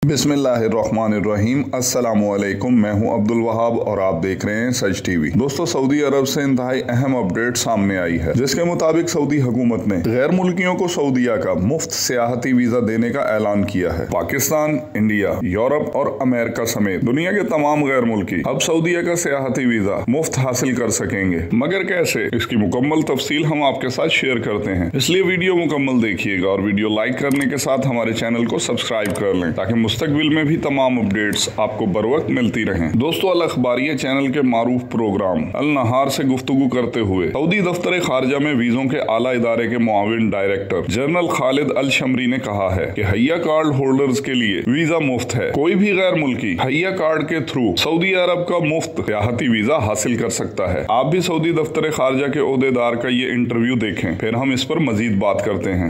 बिस्मिल्लाहिर्रहमानिर्रहीम। अस्सलामुअलैकुम। मैं हूं अब्दुल वहाब और आप देख रहे हैं सच टीवी। दोस्तों, सऊदी अरब से इंतहाई अहम अपडेट सामने आई है, जिसके मुताबिक सऊदी हुकूमत ने गैर मुल्कियों को सऊदीया का मुफ्त सियाहती वीजा देने का ऐलान किया है। पाकिस्तान, इंडिया, यूरोप और अमेरिका समेत दुनिया के तमाम गैर मुल्की अब सऊदीया का सियाहती वीजा मुफ्त हासिल कर सकेंगे। मगर कैसे, इसकी मुकम्मल तफसील हम आपके साथ शेयर करते हैं, इसलिए वीडियो मुकम्मल देखिएगा और वीडियो लाइक करने के साथ हमारे चैनल को सब्सक्राइब कर लें, ताकि मुस्तकबिल में भी तमाम अपडेट्स आपको बर वक्त मिलती रहें। दोस्तों, अल अखबारिया चैनल के मारूफ प्रोग्राम अल नहार से गुफ्तगू करते हुए सऊदी दफ्तर खारजा में वीजों के आला इदारे के मुआविन डायरेक्टर जनरल खालिद अल शमरी ने कहा है कि हैया कार्ड होल्डर्स के लिए वीजा मुफ्त है। कोई भी गैर मुल्की हैया कार्ड के थ्रू सऊदी अरब का मुफ्त सियाहती वीजा हासिल कर सकता है। आप भी सऊदी दफ्तर खारजा के ओहदेदार का ये इंटरव्यू देखें, फिर हम इस पर मजीद बात करते हैं।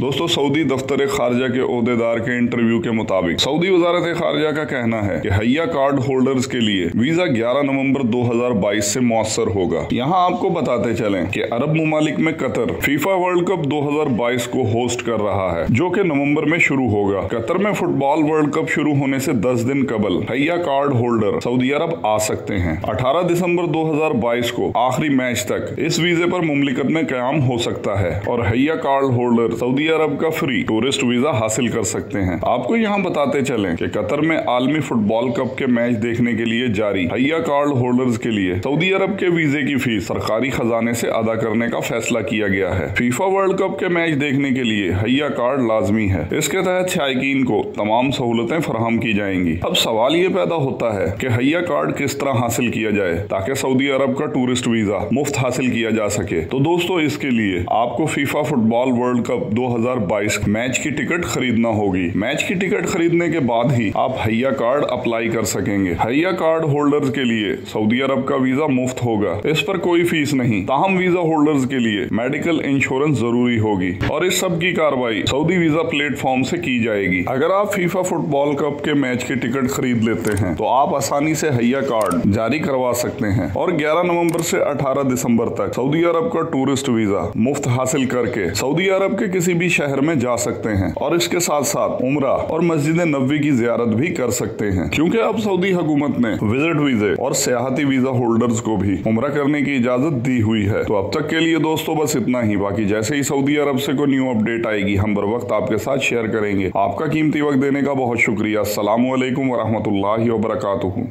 दोस्तों, सऊदी दफ्तर खारजा के ओहदेदार के इंटरव्यू के मुताबिक सऊदी वजारत खारजा का कहना है कि हैया कार्ड होल्डर्स के लिए वीजा 11 नवंबर 2022 से मुअस्सर होगा। यहाँ आपको बताते चलें कि अरब मुमालिक में कतर फीफा वर्ल्ड कप 2022 को होस्ट कर रहा है, जो कि नवंबर में शुरू होगा। कतर में फुटबॉल वर्ल्ड कप शुरू होने से 10 दिन कबल हैया कार्ड होल्डर सऊदी अरब आ सकते हैं। 18 दिसंबर 2022 को आखिरी मैच तक इस वीजे पर मुमलिकत में कयाम हो सकता है और हैया कार्ड होल्डर सऊदी अरब का फ्री टूरिस्ट वीजा हासिल कर सकते हैं। आपको यहाँ बताते चलें कि कतर में आलमी फुटबॉल कप के मैच देखने के लिए जारी हैया कार्ड होल्डर्स के लिए सऊदी अरब के वीजे की फीस सरकारी खजाने से अदा करने का फैसला किया गया है। फीफा वर्ल्ड कप के मैच देखने के लिए हैया कार्ड लाजमी है। इसके तहत शायकीन को तमाम सहूलतें फराहम की जाएंगी। अब सवाल ये पैदा होता है कि हैया कार्ड किस तरह हासिल किया जाए ताकि सऊदी अरब का टूरिस्ट वीजा मुफ्त हासिल किया जा सके। तो दोस्तों, इसके लिए आपको FIFA football world cup 2022 match की टिकट खरीदना होगी। मैच की टिकट खरीदने के बाद ही आप हैया कार्ड अप्लाई कर सकेंगे। हैया कार्ड होल्डर्स के लिए सऊदी अरब का वीजा मुफ्त होगा, इस पर कोई फीस नहीं। ताहम वीजा होल्डर्स के लिए मेडिकल इंश्योरेंस जरूरी होगी और इस सब की कार्रवाई सऊदी वीजा प्लेटफॉर्म से की जाएगी। अगर आप फीफा फुटबॉल कप के मैच की टिकट खरीद लेते हैं तो आप आसानी से हैया कार्ड जारी करवा सकते हैं और 11 नवंबर से 18 दिसंबर तक सऊदी अरब का टूरिस्ट वीजा मुफ्त हासिल करके सऊदी अरब के किसी भी शहर में जा सकते हैं और इसके साथ साथ उम्रा और मस्जिद नबवी की जियारत भी कर सकते हैं, क्योंकि अब सऊदी हुकूमत ने विजिट वीजे और सियाहती वीजा होल्डर्स को भी उम्रा करने की इजाजत दी हुई है। तो अब तक के लिए दोस्तों बस इतना ही। बाकी जैसे ही सऊदी अरब से कोई न्यू अपडेट आएगी हम बर वक्त आपके साथ शेयर करेंगे। आपका कीमती वक्त देने का बहुत शुक्रिया। अस्सलामु अलैकुम वरहमतुल्लाहि वबरकातुहू।